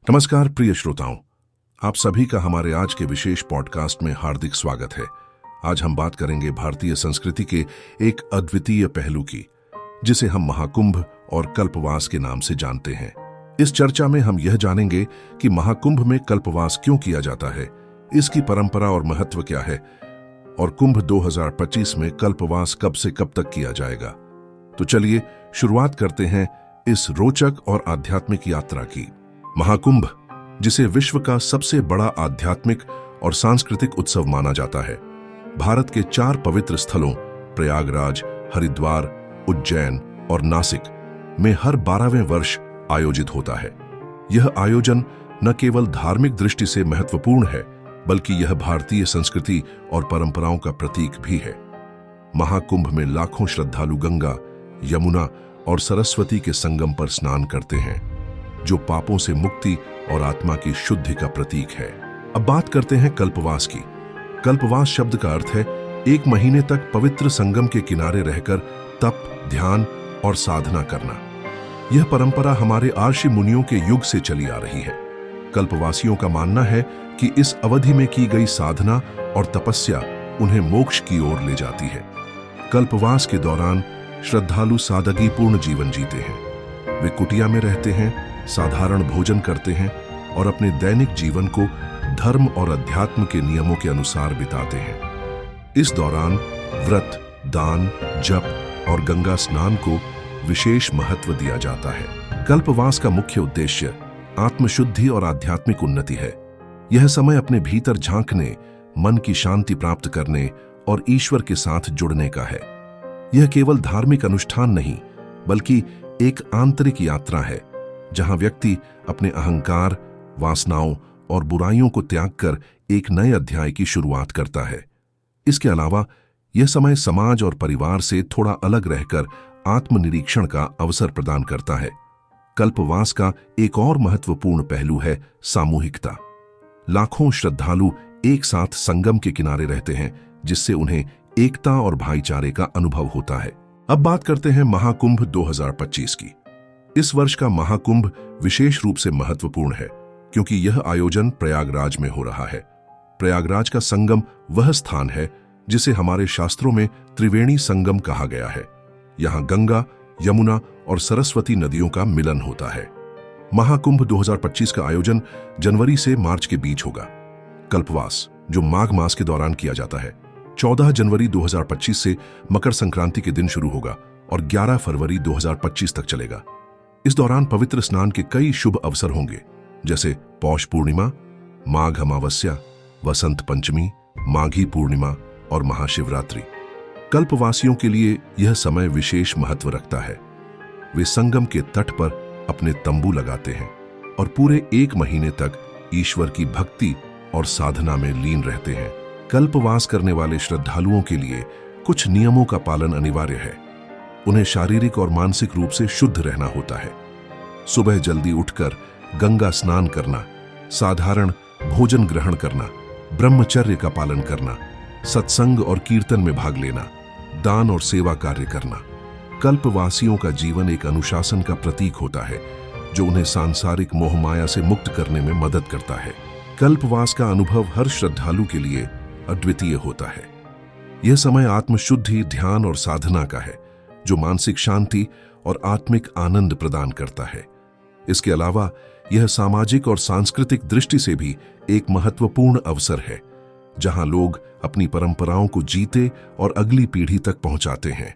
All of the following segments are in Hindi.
नमस्कार प्रिय श्रोताओं, आप सभी का हमारे आज के विशेष पॉडकास्ट में हार्दिक स्वागत है। आज हम बात करेंगे भारतीय संस्कृति के एक अद्वितीय पहलू की, जिसे हम महाकुंभ और कल्पवास के नाम से जानते हैं। इस चर्चा में हम यह जानेंगे कि महाकुंभ में कल्पवास क्यों किया जाता है, इसकी परंपरा और महत्व क्या है, और कुंभ 2025 में कल्पवास कब से कब तक किया जाएगा। तो चलिए शुरुआत करते हैं इस रोचक और आध्यात्मिक यात्रा की। महाकुंभ, जिसे विश्व का सबसे बड़ा आध्यात्मिक और सांस्कृतिक उत्सव माना जाता है, भारत के 4 पवित्र स्थलों प्रयागराज, हरिद्वार, उज्जैन और नासिक में हर 12वें वर्ष आयोजित होता है। यह आयोजन न केवल धार्मिक दृष्टि से महत्वपूर्ण है, बल्कि यह भारतीय संस्कृति और परंपराओं का प्रतीक भी है। महाकुंभ में लाखों श्रद्धालु गंगा, यमुना और सरस्वती के संगम पर स्नान करते हैं, जो पापों से मुक्ति और आत्मा की शुद्धि का प्रतीक है। अब बात करते हैं कल्पवास की। कल्पवास शब्द का अर्थ है 1 महीने तक पवित्र संगम के किनारे रहकर तप, ध्यान और साधना करना। यह परंपरा हमारे आर्षि मुनियों के युग से चली आ रही है। कल्पवासियों का मानना है कि इस अवधि में की गई साधना और तपस्या उन्हें मोक्ष की ओर ले जाती है। कल्पवास के दौरान श्रद्धालु सादगीपूर्ण जीवन जीते हैं। वे कुटिया में रहते हैं, साधारण भोजन करते हैं और अपने दैनिक जीवन को धर्म और अध्यात्म के नियमों के अनुसार बिताते हैं। इस दौरान व्रत, दान, जप और गंगा स्नान को विशेष महत्व दिया जाता है। कल्पवास का मुख्य उद्देश्य आत्मशुद्धि और आध्यात्मिक उन्नति है। यह समय अपने भीतर झांकने, मन की शांति प्राप्त करने और ईश्वर के साथ जुड़ने का है। यह केवल धार्मिक अनुष्ठान नहीं, बल्कि एक आंतरिक यात्रा है, जहां व्यक्ति अपने अहंकार, वासनाओं और बुराइयों को त्याग कर एक नए अध्याय की शुरुआत करता है। इसके अलावा यह समय समाज और परिवार से थोड़ा अलग रहकर आत्मनिरीक्षण का अवसर प्रदान करता है। कल्पवास का एक और महत्वपूर्ण पहलू है सामूहिकता। लाखों श्रद्धालु एक साथ संगम के किनारे रहते हैं, जिससे उन्हें एकता और भाईचारे का अनुभव होता है। अब बात करते हैं महाकुंभ 2025 की। इस वर्ष का महाकुंभ विशेष रूप से महत्वपूर्ण है, क्योंकि यह आयोजन प्रयागराज में हो रहा है। प्रयागराज का संगम वह स्थान है जिसे हमारे शास्त्रों में त्रिवेणी संगम कहा गया है। यहाँ गंगा, यमुना और सरस्वती नदियों का मिलन होता है। महाकुंभ 2025 का आयोजन जनवरी से मार्च के बीच होगा। कल्पवास, जो माघ मास के दौरान किया जाता है, 14 जनवरी 2025 से मकर संक्रांति के दिन शुरू होगा और 11 फरवरी 2025 तक चलेगा। इस दौरान पवित्र स्नान के कई शुभ अवसर होंगे, जैसे पौष पूर्णिमा, माघ अमावस्या, वसंत पंचमी, माघी पूर्णिमा और महाशिवरात्रि। कल्पवासियों के लिए यह समय विशेष महत्व रखता है। वे संगम के तट पर अपने तंबू लगाते हैं और पूरे 1 महीने तक ईश्वर की भक्ति और साधना में लीन रहते हैं। कल्पवास करने वाले श्रद्धालुओं के लिए कुछ नियमों का पालन अनिवार्य है। उन्हें शारीरिक और मानसिक रूप से शुद्ध रहना होता है। सुबह जल्दी उठकर गंगा स्नान करना, साधारण भोजन ग्रहण करना, ब्रह्मचर्य का पालन करना, सत्संग और कीर्तन में भाग लेना, दान और सेवा कार्य करना। कल्पवासियों का जीवन एक अनुशासन का प्रतीक होता है, जो उन्हें सांसारिक मोहमाया से मुक्त करने में मदद करता है। कल्पवास का अनुभव हर श्रद्धालु के लिए अद्वितीय होता है। यह समय आत्मशुद्धि, ध्यान और साधना का है, जो मानसिक शांति और आत्मिक आनंद प्रदान करता है। इसके अलावा यह सामाजिक और सांस्कृतिक दृष्टि से भी एक महत्वपूर्ण अवसर है, जहां लोग अपनी परंपराओं को जीते और अगली पीढ़ी तक पहुंचाते हैं।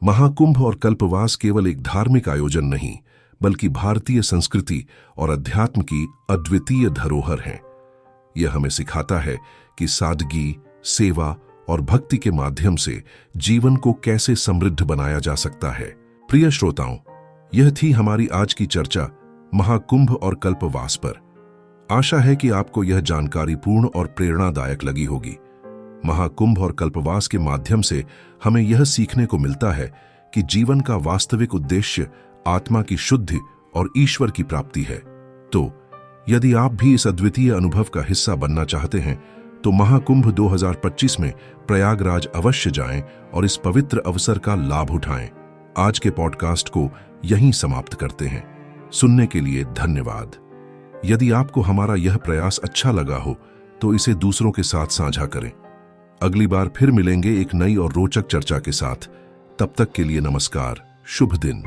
महाकुंभ और कल्पवास केवल एक धार्मिक आयोजन नहीं, बल्कि भारतीय संस्कृति और अध्यात्म की अद्वितीय धरोहर हैं। यह हमें सिखाता है कि सादगी, सेवा और भक्ति के माध्यम से जीवन को कैसे समृद्ध बनाया जा सकता है। प्रिय श्रोताओं, यह थी हमारी आज की चर्चा महाकुंभ और कल्पवास पर। आशा है कि आपको यह जानकारी पूर्ण और प्रेरणादायक लगी होगी। महाकुंभ और कल्पवास के माध्यम से हमें यह सीखने को मिलता है कि जीवन का वास्तविक उद्देश्य आत्मा की शुद्धि और ईश्वर की प्राप्ति है। तो यदि आप भी इस अद्वितीय अनुभव का हिस्सा बनना चाहते हैं, तो महाकुंभ 2025 में प्रयागराज अवश्य जाएं और इस पवित्र अवसर का लाभ उठाएं। आज के पॉडकास्ट को यहीं समाप्त करते हैं। सुनने के लिए धन्यवाद। यदि आपको हमारा यह प्रयास अच्छा लगा हो तो इसे दूसरों के साथ साझा करें। अगली बार फिर मिलेंगे एक नई और रोचक चर्चा के साथ। तब तक के लिए नमस्कार, शुभ दिन।